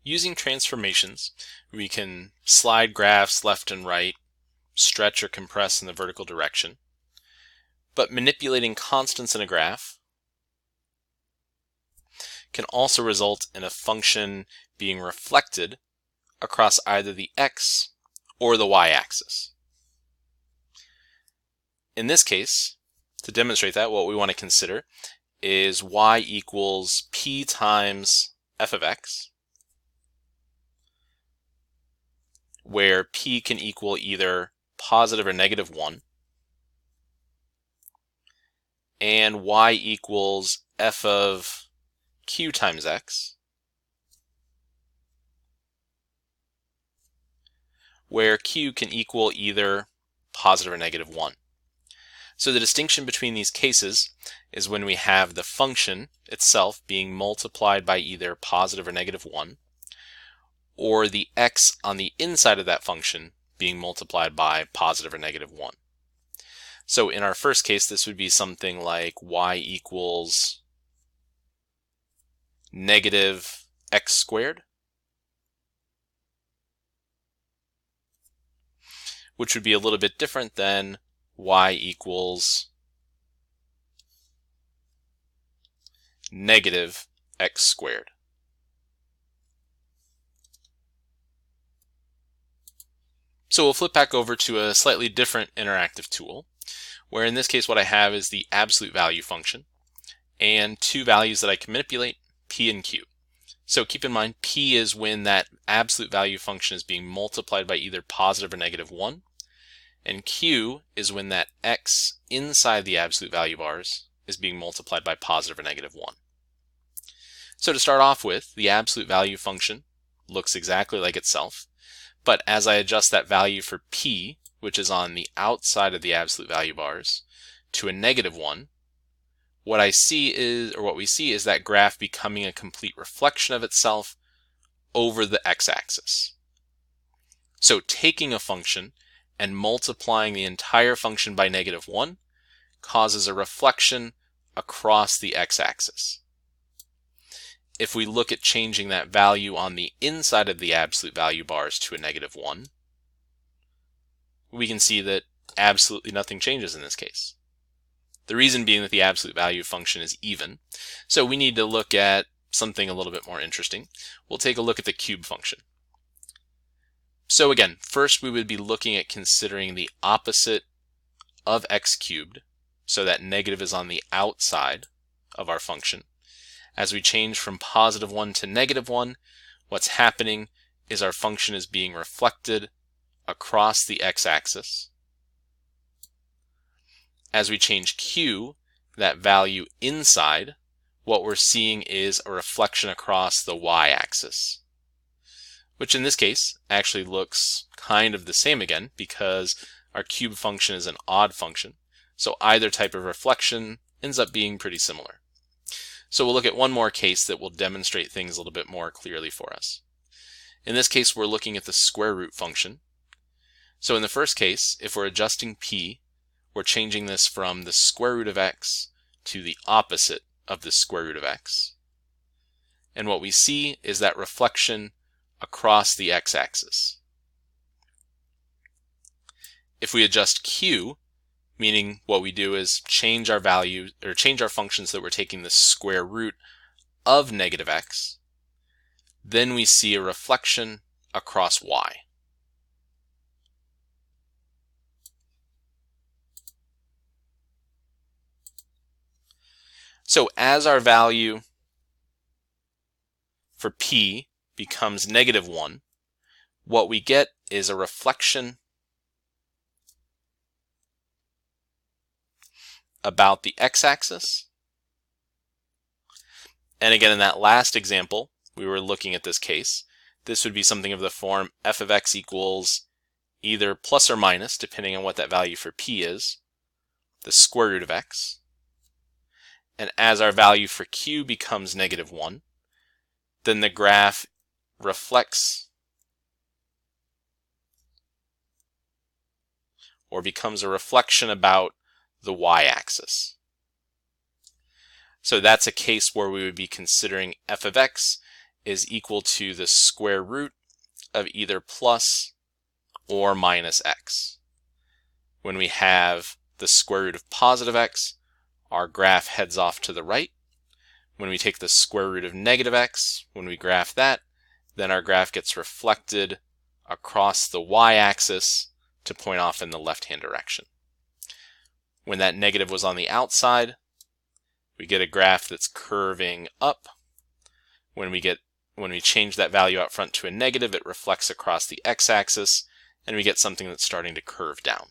Using transformations, we can slide graphs left and right, stretch or compress in the vertical direction. But manipulating constants in a graph can also result in a function being reflected across either the x or the y-axis. In this case, to demonstrate that, what we want to consider is y equals p times f of x, where p can equal either positive or negative 1, and y equals f of q times x, where q can equal either positive or negative 1. So the distinction between these cases is when we have the function itself being multiplied by either positive or negative 1, or the x on the inside of that function being multiplied by positive or negative 1. So in our first case, this would be something like y equals negative x squared, which would be a little bit different than y equals negative x squared. So we'll flip back over to a slightly different interactive tool, where in this case what I have is the absolute value function and two values that I can manipulate, p and q. So keep in mind, p is when that absolute value function is being multiplied by either positive or negative 1, and q is when that x inside the absolute value bars is being multiplied by positive or negative 1. So to start off with, the absolute value function looks exactly like itself, but as I adjust that value for p, which is on the outside of the absolute value bars, to a negative 1, what I see is, or what we see is that graph becoming a complete reflection of itself over the x-axis. So taking a function and multiplying the entire function by negative 1 causes a reflection across the x-axis. If we look at changing that value on the inside of the absolute value bars to a negative 1, we can see that absolutely nothing changes in this case. The reason being that the absolute value function is even. So we need to look at something a little bit more interesting. We'll take a look at the cube function. So again, first we would be looking at considering the opposite of x cubed, so that negative is on the outside of our function. As we change from positive 1 to negative 1, what's happening is our function is being reflected across the x-axis. As we change q, that value inside, what we're seeing is a reflection across the y-axis, which in this case actually looks kind of the same again because our cube function is an odd function. So either type of reflection ends up being pretty similar. So we'll look at one more case that will demonstrate things a little bit more clearly for us. In this case, we're looking at the square root function. So in the first case, if we're adjusting p, we're changing this from the square root of x to the opposite of the square root of x. And what we see is that reflection across the x-axis. If we adjust q, meaning what we do is change our value or change our functions so that we're taking the square root of negative x, then we see a reflection across y. So as our value for p becomes negative 1, what we get is a reflection about the x-axis. And again, in that last example, we were looking at this case. This would be something of the form f of x equals either plus or minus, depending on what that value for p is, the square root of x. And as our value for q becomes negative 1, then the graph reflects or becomes a reflection about the y-axis. So that's a case where we would be considering f of x is equal to the square root of either plus or minus x. When we have the square root of positive x, our graph heads off to the right. When we take the square root of negative x, when we graph that, then our graph gets reflected across the y-axis to point off in the left-hand direction. When that negative was on the outside, we get a graph that's curving up. When we change that value out front to a negative, it reflects across the x-axis, and we get something that's starting to curve down.